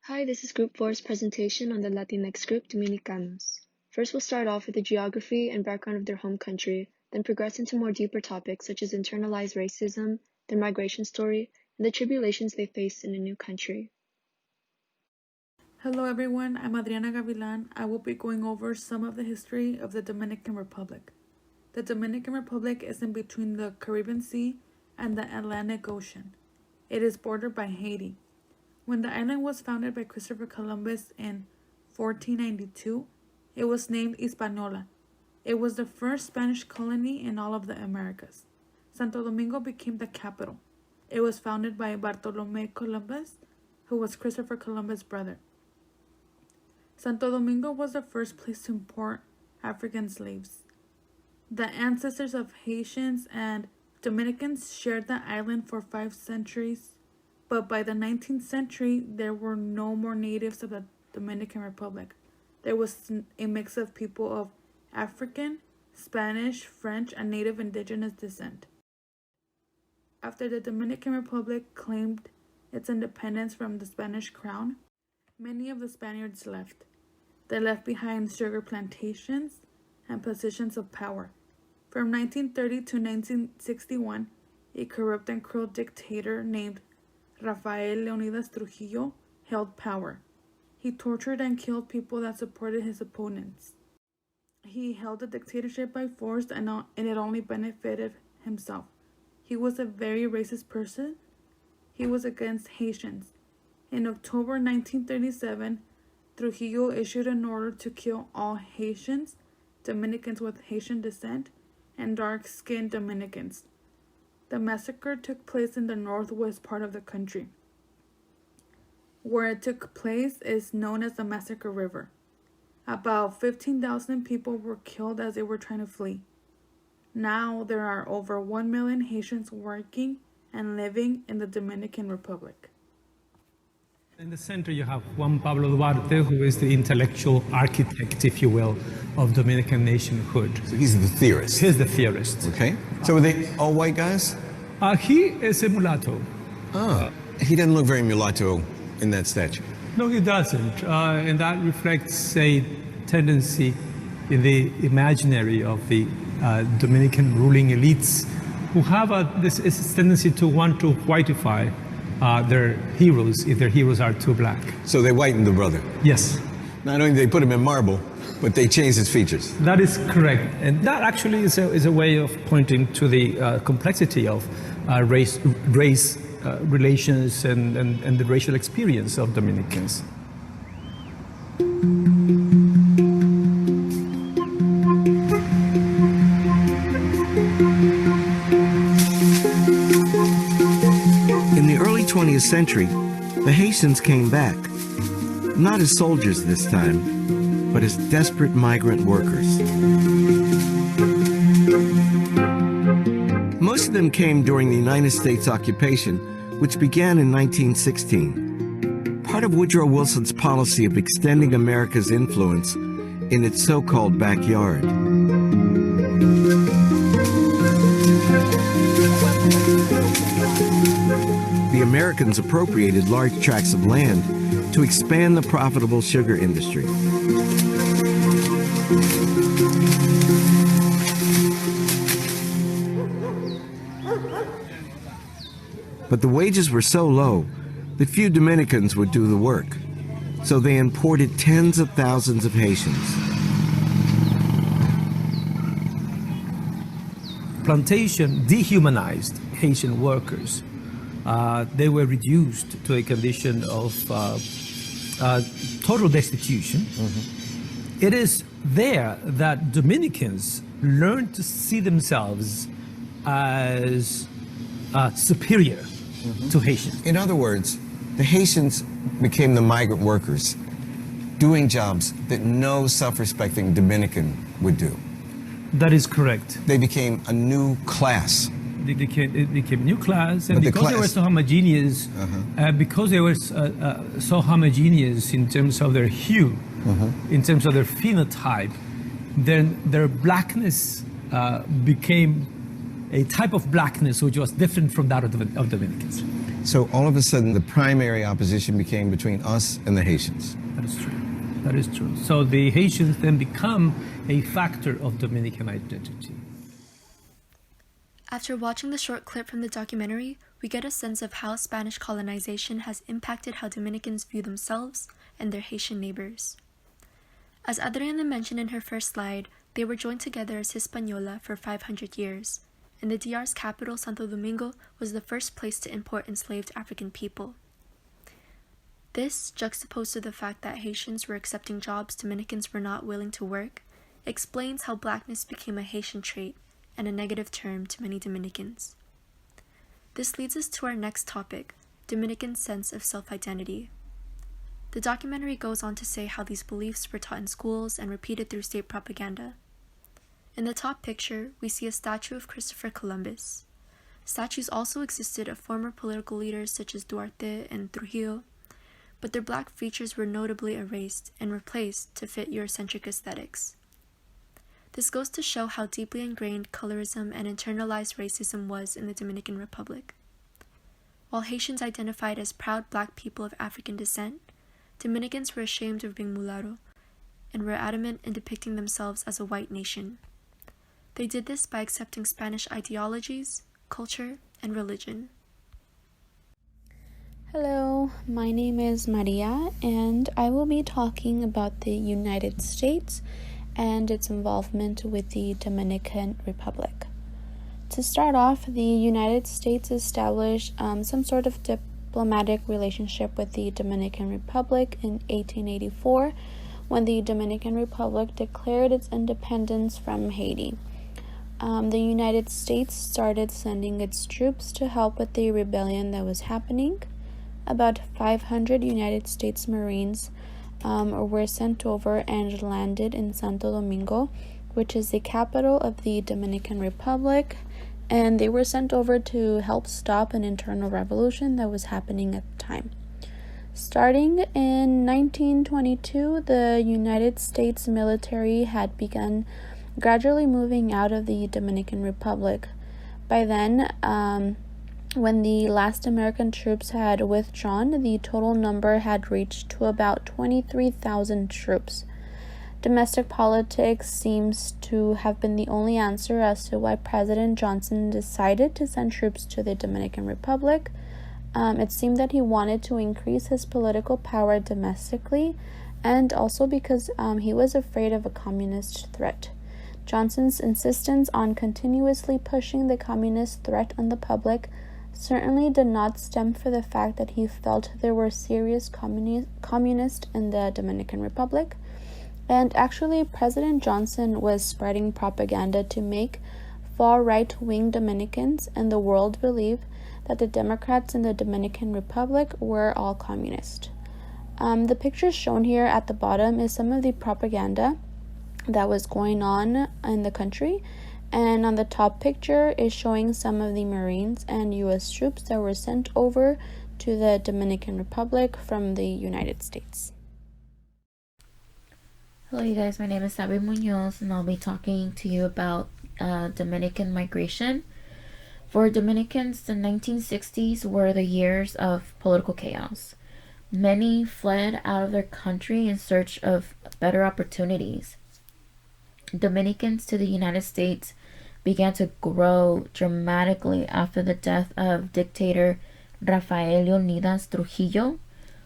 Hi, this is Group 4's presentation on the Latinx group Dominicanos. First, we'll start off with the geography and background of their home country, then progress into more deeper topics such as internalized racism, their migration story, and the tribulations they faced in a new country. Hello everyone, I'm Adriana Gavilan. I will be going over some of the history of the Dominican Republic. The Dominican Republic is in between the Caribbean Sea and the Atlantic Ocean. It is bordered by Haiti. When the island was founded by Christopher Columbus in 1492, it was named Hispaniola. It was the first Spanish colony in all of the Americas. Santo Domingo became the capital. It was founded by Bartolome Columbus, who was Christopher Columbus' brother. Santo Domingo was the first place to import African slaves. The ancestors of Haitians and Dominicans shared the island for 5 centuries, but by the 19th century, there were no more natives of the Dominican Republic. There was a mix of people of African, Spanish, French, and native indigenous descent. After the Dominican Republic claimed its independence from the Spanish crown, many of the Spaniards left. They left behind sugar plantations and positions of power. From 1930 to 1961, a corrupt and cruel dictator named Rafael Leonidas Trujillo held power. He tortured and killed people that supported his opponents. He held the dictatorship by force and it only benefited himself. He was a very racist person. He was against Haitians. In October 1937, Trujillo issued an order to kill all Haitians, Dominicans with Haitian descent, and dark-skinned Dominicans. The massacre took place in the northwest part of the country. Where it took place is known as the Massacre River. About 15,000 people were killed as they were trying to flee. Now there are over 1 million Haitians working and living in the Dominican Republic. In the center, you have Juan Pablo Duarte, who is the intellectual architect, if you will, of Dominican nationhood. So he's the theorist. He's the theorist. Okay. So are they all white guys? He is a mulatto. He doesn't look very mulatto in that statue. No, he doesn't. And that reflects a tendency in the imaginary of the Dominican ruling elites who have this tendency to want to whiteify their heroes if their heroes are too black. So they whitened the brother. Yes. Not only did they put him in marble, but they changed his features. That is correct. And that actually is a way of pointing to the complexity of race relations and the racial experience of Dominicans. In the early 20th century, the Haitians came back, not as soldiers this time, but as desperate migrant workers. Most of them came during the United States occupation, which began in 1916, part of Woodrow Wilson's policy of extending America's influence in its so-called backyard. The Americans appropriated large tracts of land to expand the profitable sugar industry. But the wages were so low that few Dominicans would do the work, so they imported tens of thousands of Haitians. Plantation dehumanized Haitian workers. They were reduced to a condition of total destitution. Mm-hmm. It is there that Dominicans learned to see themselves as superior to Haitians. In other words, the Haitians became the migrant workers, doing jobs that no self-respecting Dominican would do. That is correct. They became a new class. It became a new class, and because they were so homogeneous, because they were so homogeneous in terms of their hue, in terms of their phenotype, then their blackness became a type of blackness which was different from that of Dominicans. So all of a sudden, the primary opposition became between us and the Haitians. That is true. That is true. So the Haitians then become a factor of Dominican identity. After watching the short clip from the documentary, we get a sense of how Spanish colonization has impacted how Dominicans view themselves and their Haitian neighbors. As Adriana mentioned in her first slide, they were joined together as Hispaniola for 500 years, and the DR's capital, Santo Domingo, was the first place to import enslaved African people. This, juxtaposed to the fact that Haitians were accepting jobs Dominicans were not willing to work, explains how blackness became a Haitian trait and a negative term to many Dominicans. This leads us to our next topic, Dominican sense of self-identity. The documentary goes on to say how these beliefs were taught in schools and repeated through state propaganda. In the top picture, we see a statue of Christopher Columbus. Statues also existed of former political leaders such as Duarte and Trujillo, but their black features were notably erased and replaced to fit Eurocentric aesthetics. This goes to show how deeply ingrained colorism and internalized racism was in the Dominican Republic. While Haitians identified as proud black people of African descent, Dominicans were ashamed of being mulatto and were adamant in depicting themselves as a white nation. They did this by accepting Spanish ideologies, culture, and religion. Hello, my name is Maria, and I will be talking about the United States and its involvement with the Dominican Republic. To start off, the United States established some sort of diplomatic relationship with the Dominican Republic in 1884, when the Dominican Republic declared its independence from Haiti. The United States started sending its troops to help with the rebellion that was happening. About 500 United States Marines were sent over and landed in Santo Domingo, which is the capital of the Dominican Republic, and they were sent over to help stop an internal revolution that was happening at the time. Starting in 1922, the United States military had begun gradually moving out of the Dominican Republic. By then, when the last American troops had withdrawn, the total number had reached to about 23,000 troops. Domestic politics seems to have been the only answer as to why President Johnson decided to send troops to the Dominican Republic. It seemed that he wanted to increase his political power domestically, and also because he was afraid of a communist threat. Johnson's insistence on continuously pushing the communist threat on the public certainly did not stem from the fact that he felt there were serious communists in the Dominican Republic. And actually, President Johnson was spreading propaganda to make far right-wing Dominicans and the world believe that the Democrats in the Dominican Republic were all communist. The picture shown here at the bottom is some of the propaganda that was going on in the country, and on the top picture is showing some of the Marines and U.S. troops that were sent over to the Dominican Republic from the United States. Hello you guys, my name is Sabi Munoz and I'll be talking to you about Dominican migration. For Dominicans, the 1960s were the years of political chaos. Many fled out of their country in search of better opportunities. Dominicans to the United States began to grow dramatically after the death of dictator Rafael Leonidas Trujillo,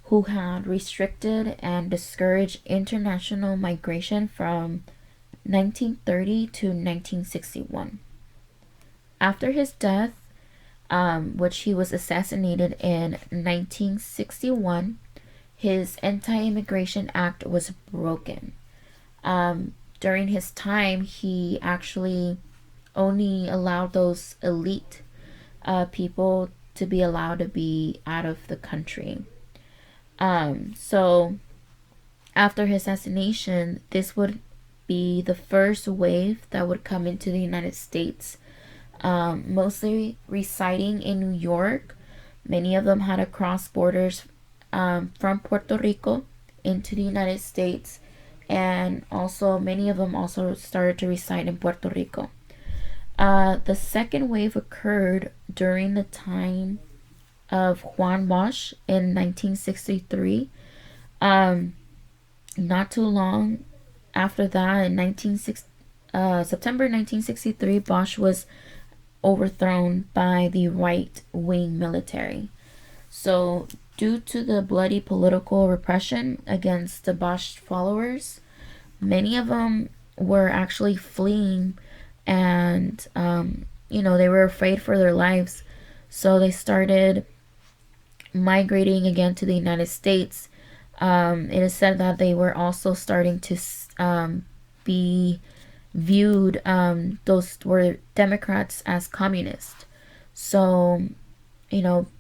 who had restricted and discouraged international migration from 1930 to 1961. After his death, which he was assassinated in 1961, his Anti-Immigration Act was broken. During his time, he actually only allowed those elite people to be allowed to be out of the country. So after his assassination, this would be the first wave that would come into the United States, mostly residing in New York. Many of them had to cross borders from Puerto Rico into the United States, and also many of them also started to reside in Puerto Rico. The second wave occurred during the time of Juan Bosch in 1963. Not too long after that, in September 1963, Bosch was overthrown by the right-wing military. So, due to the bloody political repression against the Bosch followers, many of them were actually fleeing, and they were afraid for their lives. So they started migrating again to the United States. It is said that they were also starting to be viewed, those were Democrats, as communist. So,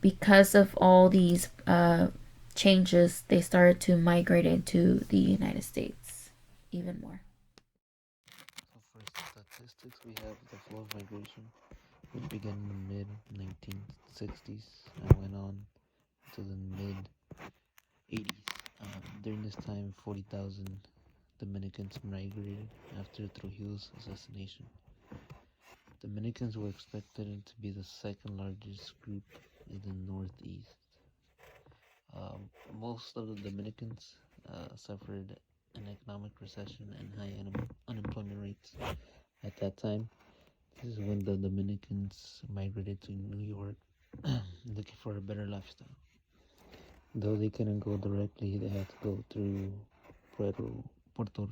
because of all these changes, they started to migrate into the United States even more. So for statistics, we have the flow of migration, which began in the mid-1960s and went on to the mid-80s. During this time, 40,000 Dominicans migrated after Trujillo's assassination. Dominicans were expected to be the second largest group in the Northeast. Most of the Dominicans suffered an economic recession and high unemployment rates at that time. This is when the Dominicans migrated to New York looking for a better lifestyle. Though they couldn't go directly, they had to go through Puerto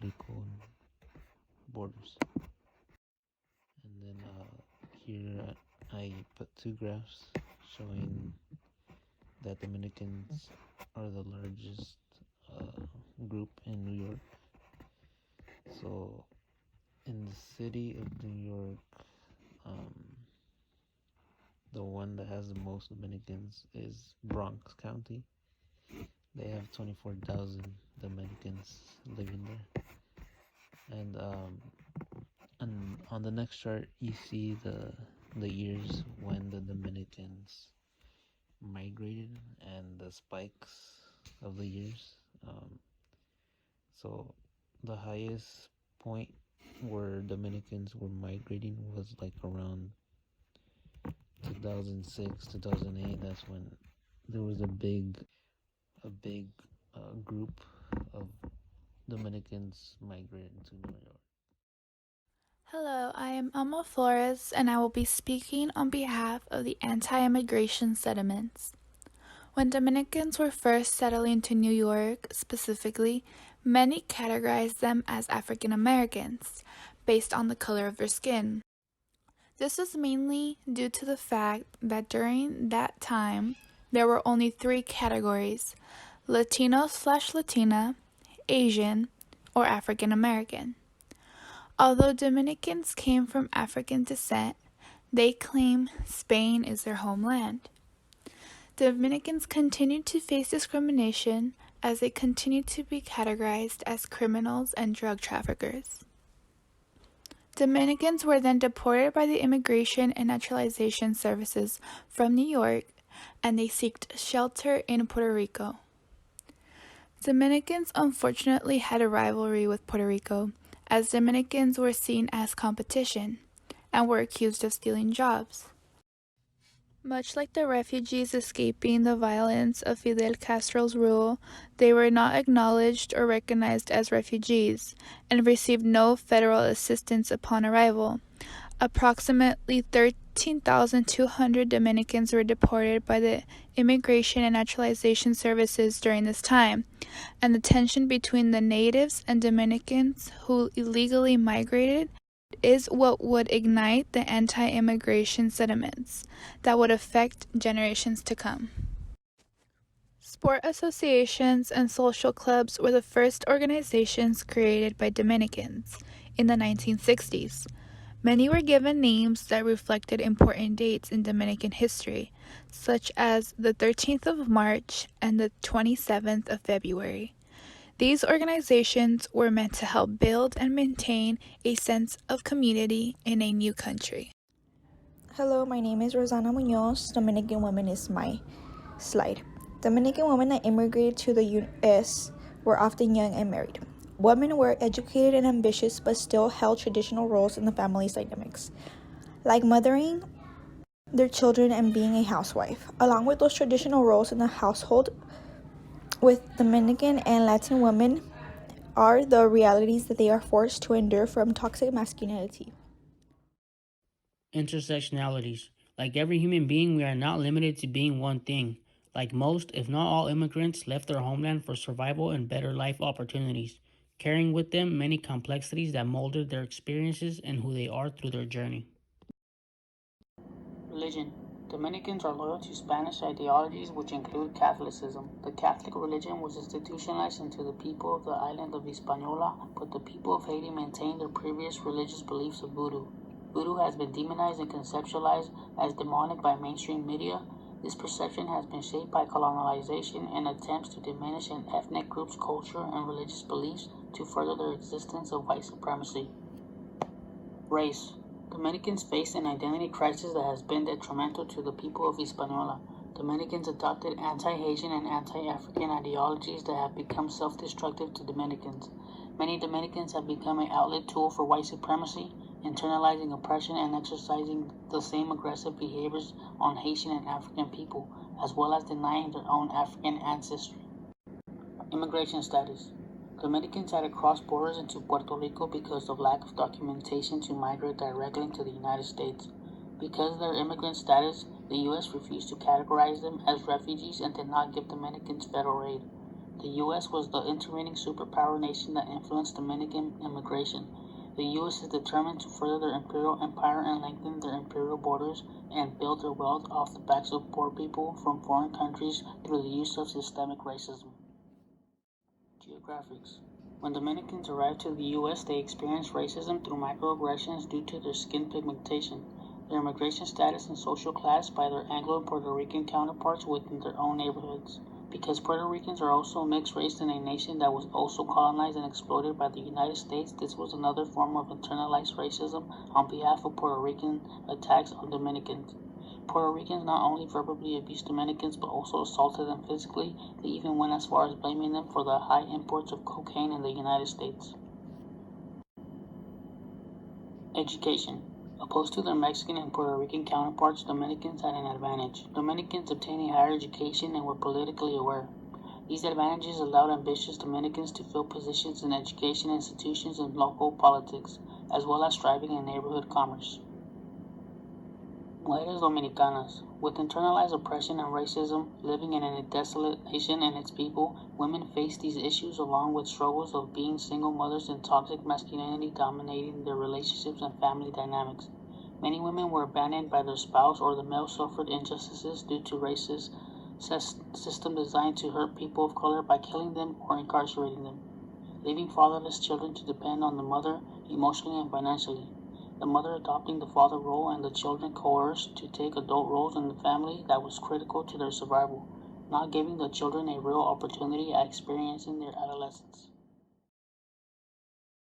Rico borders. And then here I put two graphs showing that Dominicans are the largest group in New York. So in the city of New York, the one that has the most Dominicans is Bronx County. They have 24,000 Dominicans living there. And on the next chart, you see the years when the Dominicans migrated and the spikes of the years. So the highest point where Dominicans were migrating was like around 2006, 2008. That's when there was a big group of Dominicans migrating to New York. Hello, I am Alma Flores, and I will be speaking on behalf of the anti-immigration sentiments. When Dominicans were first settling to New York, specifically, many categorized them as African Americans, based on the color of their skin. This was mainly due to the fact that during that time, there were only three categories: Latino/Latina, Asian, or African American. Although Dominicans came from African descent, they claim Spain is their homeland. Dominicans continued to face discrimination as they continued to be categorized as criminals and drug traffickers. Dominicans were then deported by the Immigration and Naturalization Services from New York, and they sought shelter in Puerto Rico. Dominicans unfortunately had a rivalry with Puerto Rico, as Dominicans were seen as competition and were accused of stealing jobs. Much like the refugees escaping the violence of Fidel Castro's rule, they were not acknowledged or recognized as refugees and received no federal assistance upon arrival. Approximately 13,200 Dominicans were deported by the Immigration and Naturalization Services during this time, and the tension between the natives and Dominicans who illegally migrated is what would ignite the anti-immigration sentiments that would affect generations to come. Sport associations and social clubs were the first organizations created by Dominicans in the 1960s. Many were given names that reflected important dates in Dominican history, such as the 13th of March and the 27th of February. These organizations were meant to help build and maintain a sense of community in a new country. Hello, my name is Rosana Munoz. Dominican women is my slide. Dominican women that immigrated to the U.S. were often young and married. Women were educated and ambitious, but still held traditional roles in the family's dynamics, like mothering, their children and being a housewife. Along with those traditional roles in the household, with Dominican and Latin women are the realities that they are forced to endure from toxic masculinity. Intersectionalities. Like every human being, we are not limited to being one thing. Like most, if not all immigrants, left their homeland for survival and better life opportunities, carrying with them many complexities that molded their experiences and who they are through their journey. Religion. Dominicans are loyal to Spanish ideologies, which include Catholicism. The Catholic religion was institutionalized into the people of the island of Hispaniola, but the people of Haiti maintained their previous religious beliefs of voodoo. Voodoo has been demonized and conceptualized as demonic by mainstream media. This perception has been shaped by colonialization and attempts to diminish an ethnic group's culture and religious beliefs to further their existence of white supremacy. Race. Dominicans face an identity crisis that has been detrimental to the people of Hispaniola. Dominicans adopted anti-Haitian and anti-African ideologies that have become self-destructive to Dominicans. Many Dominicans have become an outlet tool for white supremacy, internalizing oppression and exercising the same aggressive behaviors on Haitian and African people, as well as denying their own African ancestry. Immigration status. Dominicans had to cross borders into Puerto Rico because of lack of documentation to migrate directly into the United States. Because of their immigrant status, the U.S. refused to categorize them as refugees and did not give Dominicans federal aid. The U.S. was the intervening superpower nation that influenced Dominican immigration. The U.S. is determined to further their imperial empire and lengthen their imperial borders and build their wealth off the backs of poor people from foreign countries through the use of systemic racism. Geographics. When Dominicans arrived to the U.S., they experienced racism through microaggressions due to their skin pigmentation, their immigration status and social class by their Anglo and Puerto Rican counterparts within their own neighborhoods. Because Puerto Ricans are also mixed race in a nation that was also colonized and exploited by the United States, this was another form of internalized racism on behalf of Puerto Rican attacks on Dominicans. Puerto Ricans not only verbally abused Dominicans but also assaulted them physically. They even went as far as blaming them for the high imports of cocaine in the United States. Education. Opposed to their Mexican and Puerto Rican counterparts, Dominicans had an advantage. Dominicans obtained a higher education and were politically aware. These advantages allowed ambitious Dominicans to fill positions in education institutions and local politics, as well as thriving in neighborhood commerce. Mujeres Dominicanas. With internalized oppression and racism living in a desolate nation and its people, women face these issues along with struggles of being single mothers and toxic masculinity dominating their relationships and family dynamics. Many women were abandoned by their spouse or the male suffered injustices due to racist system designed to hurt people of color by killing them or incarcerating them, leaving fatherless children to depend on the mother emotionally and financially. The mother adopting the father role and the children coerced to take adult roles in the family that was critical to their survival, not giving the children a real opportunity at experiencing their adolescence.